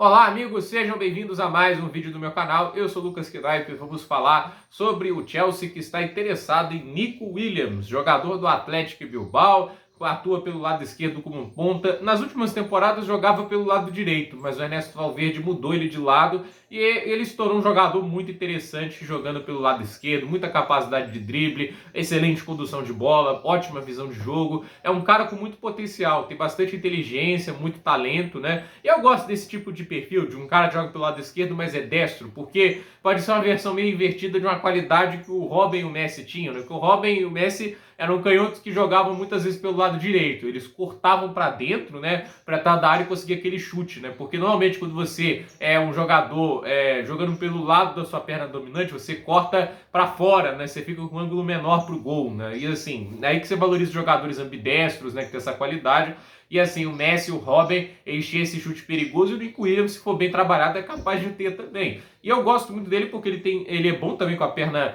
Olá, amigos, sejam bem-vindos a mais um vídeo do meu canal. Eu sou o Lucas Kidaipe e vamos falar sobre o Chelsea que está interessado em Nico Williams, jogador do Athletic Bilbao, atua pelo lado esquerdo como um ponta. Nas últimas temporadas jogava pelo lado direito, mas o Ernesto Valverde mudou ele de lado e ele se tornou um jogador muito interessante jogando pelo lado esquerdo, muita capacidade de drible, excelente condução de bola, ótima visão de jogo. É um cara com muito potencial, tem bastante inteligência, muito talento, né? E eu gosto desse tipo de perfil, de um cara que joga pelo lado esquerdo, mas é destro, porque pode ser uma versão meio invertida de uma qualidade que o Robben e o Messi tinham, né? Que o Robben e o Messi eram canhotos que jogavam muitas vezes pelo lado direito. Eles cortavam para dentro, né, para estar da área e conseguir aquele chute, né? Porque normalmente quando você é um jogador jogando pelo lado da sua perna dominante, você corta para fora, né? Você fica com um ângulo menor pro gol, né? E assim, é aí que você valoriza os jogadores ambidestros, né, que tem essa qualidade. E assim, o Messi e o Robben, eles tinham esse chute perigoso e o Nico Williams, se for bem trabalhado, é capaz de ter também. E eu gosto muito dele porque ele é bom também com a perna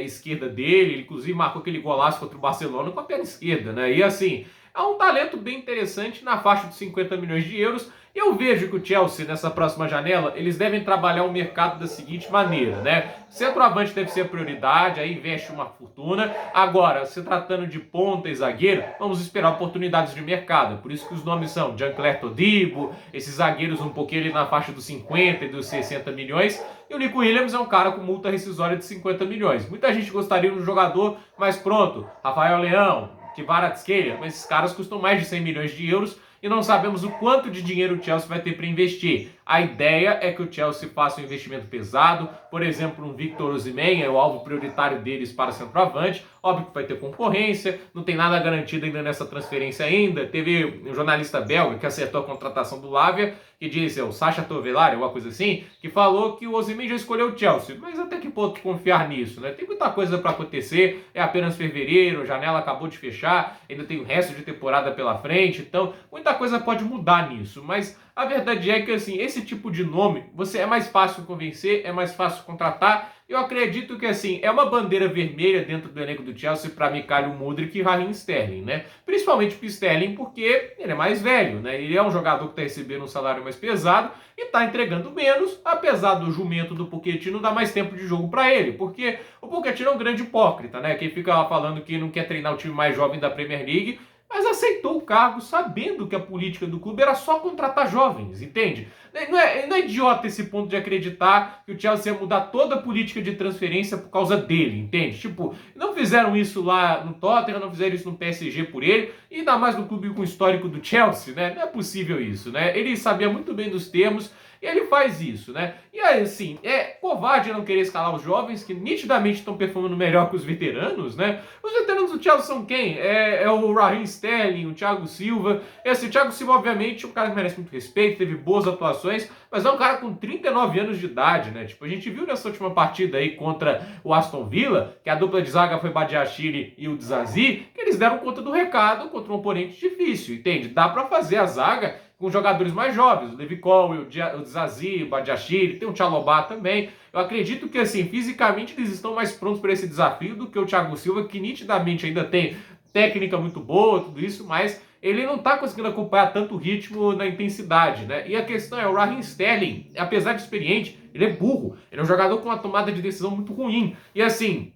esquerda dele, ele inclusive marcou aquele golaço contra o Barcelona com a perna esquerda, né? E assim, é um talento bem interessante na faixa de 50 milhões de euros. E eu vejo que o Chelsea, nessa próxima janela, eles devem trabalhar o mercado da seguinte maneira, né? Centroavante deve ser a prioridade, aí investe uma fortuna. Agora, se tratando de ponta e zagueiro, vamos esperar oportunidades de mercado. Por isso que os nomes são Jean-Claire Todibo, esses zagueiros um pouquinho ali na faixa dos 50 e dos 60 milhões. E o Nico Williams é um cara com multa rescisória de 50 milhões. Muita gente gostaria de um jogador mais pronto, Rafael Leão, Kvaratskhelia, mas esses caras custam mais de 100 milhões de euros e não sabemos o quanto de dinheiro o Chelsea vai ter para investir. A ideia é que o Chelsea faça um investimento pesado, por exemplo, um Victor Osimhen é o alvo prioritário deles para centroavante. Óbvio que vai ter concorrência, não tem nada garantido ainda nessa transferência ainda. Teve um jornalista belga que acertou a contratação do Lavia, que disse, o Sacha Tovelari, alguma coisa assim, que falou que o Osimhen já escolheu o Chelsea. Mas até que ponto confiar nisso, né? Tem muita coisa para acontecer, é apenas fevereiro, a janela acabou de fechar, ainda tem o resto de temporada pela frente, então muita coisa pode mudar nisso, mas a verdade é que assim, esse tipo de nome, você é mais fácil convencer, é mais fácil contratar. Eu acredito que assim, é uma bandeira vermelha dentro do elenco do Chelsea para Mykhailo Mudryk e Raheem Sterling, né? Principalmente para Sterling porque ele é mais velho, né? Ele é um jogador que está recebendo um salário mais pesado e está entregando menos, apesar do jumento do Pochettino dar mais tempo de jogo para ele, porque o Pochettino é um grande hipócrita, né? Quem fica lá falando que não quer treinar o time mais jovem da Premier League, mas aceitou o cargo sabendo que a política do clube era só contratar jovens, entende? Não é idiota esse ponto de acreditar que o Chelsea ia mudar toda a política de transferência por causa dele, entende? Tipo, não fizeram isso lá no Tottenham, não fizeram isso no PSG por ele, e ainda mais no clube com o histórico do Chelsea, né? Não é possível isso, né? Ele sabia muito bem dos termos, e ele faz isso, né? E aí, assim, é covarde não querer escalar os jovens, que nitidamente estão performando melhor que os veteranos, né? Os veteranos do Chelsea são quem? É o Raheem Sterling, o Thiago Silva. E assim, o Thiago Silva, obviamente, é um cara que merece muito respeito, teve boas atuações, mas é um cara com 39 anos de idade, né? Tipo, a gente viu nessa última partida aí contra o Aston Villa, que a dupla de zaga foi Badiashile e o Disasi, que eles deram conta do recado contra um oponente difícil, entende? Dá pra fazer a zaga com jogadores mais jovens, o Levi Colwill, o Disasi, o Badiashile, tem o Chalobah também. Eu acredito que, assim, fisicamente eles estão mais prontos para esse desafio do que o Thiago Silva, que nitidamente ainda tem técnica muito boa, tudo isso, mas ele não está conseguindo acompanhar tanto ritmo na intensidade, né? E a questão é, o Raheem Sterling, apesar de experiente, ele é burro. Ele é um jogador com uma tomada de decisão muito ruim. E assim,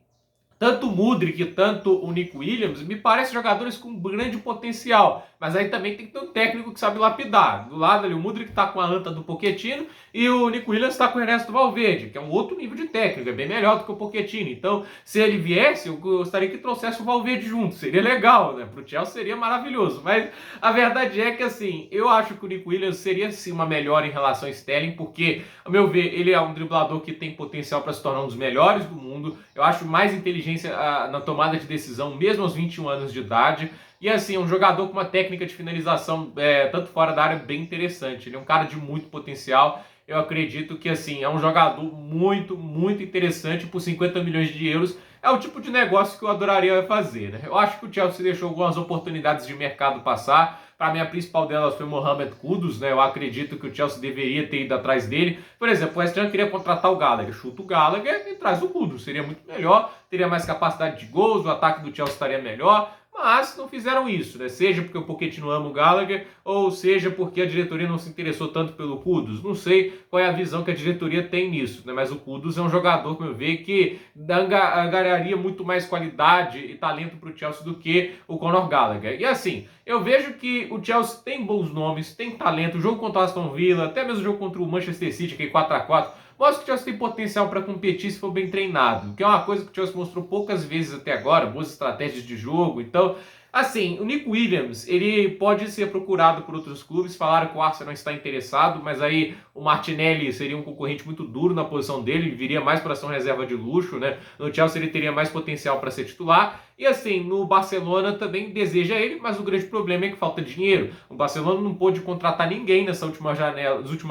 tanto o Mudryk, tanto o Nico Williams, me parecem jogadores com grande potencial. Mas aí também tem que ter um técnico que sabe lapidar. Do lado ali, o Mudryk está com a anta do Pochettino e o Nico Williams está com o Ernesto Valverde, que é um outro nível de técnico, é bem melhor do que o Pochettino. Então, se ele viesse, eu gostaria que trouxesse o Valverde junto. Seria legal, né? Pro Chelsea seria maravilhoso. Mas a verdade é que, assim, eu acho que o Nico Williams seria, sim, uma melhora em relação a Sterling, porque, ao meu ver, ele é um driblador que tem potencial para se tornar um dos melhores do mundo. Eu acho mais inteligente na tomada de decisão, mesmo aos 21 anos de idade. E assim, é um jogador com uma técnica de finalização, tanto fora da área, bem interessante. Ele é um cara de muito potencial. Eu acredito que assim, é um jogador muito, muito interessante por 50 milhões de euros. É o tipo de negócio que eu adoraria fazer, né? Eu acho que o Chelsea deixou algumas oportunidades de mercado passar. Para mim, a principal delas foi o Mohamed Kudus, né? Eu acredito que o Chelsea deveria ter ido atrás dele. Por exemplo, o West Ham queria contratar o Gallagher. Chuta o Gallagher e traz o Kudus. Seria muito melhor, teria mais capacidade de gols, o ataque do Chelsea estaria melhor. mas não fizeram isso, né? Seja porque o Pochettino ama o Gallagher, ou seja porque a diretoria não se interessou tanto pelo Kudus. Não sei qual é a visão que a diretoria tem nisso, né? Mas o Kudus é um jogador, como eu vejo, que angariaria muito mais qualidade e talento para o Chelsea do que o Conor Gallagher. E assim, eu vejo que o Chelsea tem bons nomes, tem talento. O jogo contra o Aston Villa, até mesmo o jogo contra o Manchester City, que é 4-4, mostra que o Chelsea tem potencial para competir se for bem treinado, que é uma coisa que o Chelsea mostrou poucas vezes até agora, boas estratégias de jogo. Então, assim, o Nico Williams, ele pode ser procurado por outros clubes. Falaram que o Arsenal está interessado, mas aí o Martinelli seria um concorrente muito duro na posição dele, ele viria mais para ser uma reserva de luxo, né? No Chelsea ele teria mais potencial para ser titular. E assim, no Barcelona também deseja ele, mas o grande problema é que falta dinheiro. O Barcelona não pôde contratar ninguém nas últimas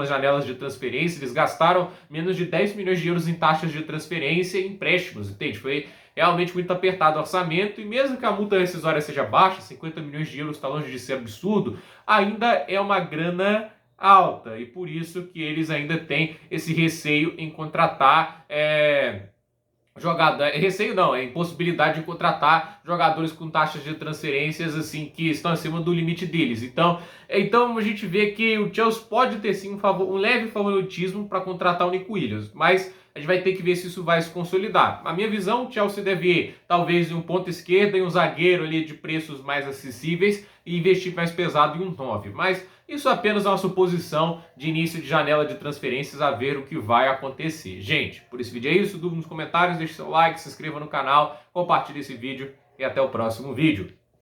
janelas de transferência. Eles gastaram menos de 10 milhões de euros em taxas de transferência e empréstimos, entende? Foi realmente muito apertado o orçamento, e mesmo que a multa rescisória seja baixa, 50 milhões de euros está longe de ser absurdo, ainda é uma grana alta, e por isso que eles ainda têm esse receio em contratar receio não, é impossibilidade de contratar jogadores com taxas de transferências assim que estão acima do limite deles. Então a gente vê que o Chelsea pode ter sim um leve favoritismo para contratar o Nico Williams, mas a gente vai ter que ver se isso vai se consolidar. Na minha visão, o Chelsea deve ir talvez em um ponto esquerda e um zagueiro ali de preços mais acessíveis e investir mais pesado em um 9. Mas isso apenas é uma suposição de início de janela de transferências, a ver o que vai acontecer. Gente, por esse vídeo é isso. Dúvida nos comentários, deixe seu like, se inscreva no canal, compartilhe esse vídeo e até o próximo vídeo.